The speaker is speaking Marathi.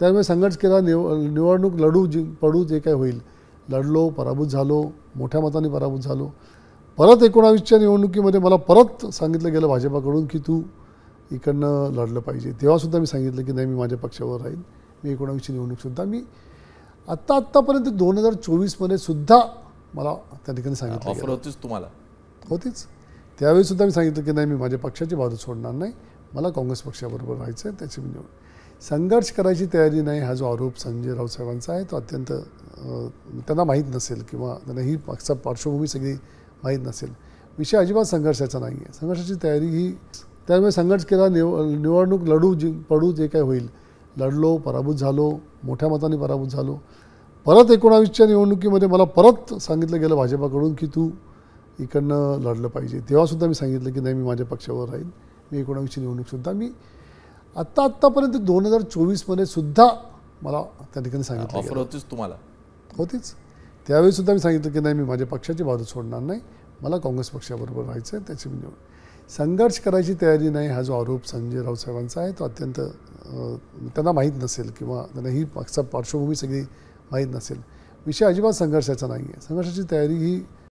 त्यामुळे संघर्ष केला, निवडणूक लढू पडू जे काय होईल, लढलो, पराभूत झालो, मोठ्या मताने पराभूत झालो. परत 19च्या निवडणुकीमध्ये मला परत सांगितलं गेलं भाजपाकडून की तू इकडनं लढलं पाहिजे. तेव्हासुद्धा मी सांगितलं की नाही, मी माझ्या पक्षावर राहील. मी 19ची निवडणूकसुद्धा मी आत्तापर्यंत 2024मध्ये सुद्धा मला त्या ठिकाणी सांगितलं ऑफर होतीच तुम्हाला? होतीच. त्यावेळीसुद्धा मी सांगितलं की नाही, मी माझ्या पक्षाची बाजू सोडणार नाही, मला काँग्रेस पक्षाबरोबर राहायचं आहे. त्याची मी संघर्ष करायची तयारी नाही हा जो आरोप संजय राऊत साहेबांचा आहे तो अत्यंत त्यांना माहीत नसेल किंवा त्यांना ही पक्षा पार्श्वभूमी सगळी माहीत नसेल. विषय अजिबात संघर्षाचा नाही आहे. संघर्षाची तयारी ही, त्यामुळे संघर्ष केला, निवडणूक लढू पडू जे काय होईल, लढलो, पराभूत झालो, मोठ्या मताने पराभूत झालो. परत 19च्या निवडणुकीमध्ये मला परत सांगितलं गेलं भाजपाकडून की तू इकडनं लढलं पाहिजे. तेव्हासुद्धा मी सांगितलं की नाही, मी माझ्या पक्षावर राहील. मी 19ची निवडणूकसुद्धा मी आत्तापर्यंत 2024मध्ये सुद्धा मला त्या ठिकाणी सांगितलं ऑफर होतीच तुम्हाला? होतीच. त्यावेळीसुद्धा मी सांगितलं की नाही, मी माझ्या पक्षाची बाजू सोडणार नाही, मला काँग्रेस पक्षाबरोबर राहायचं आहे. त्याची मी संघर्ष करायची तयारी नाही हा जो आरोप संजय राऊत साहेबांचा आहे तो अत्यंत त्यांना माहीत नसेल किंवा त्यांना ही पक्षा पार्श्वभूमी सगळी माहीत नसेल. विषय अजिबात संघर्षाचा नाही आहे. संघर्षाची तयारी ही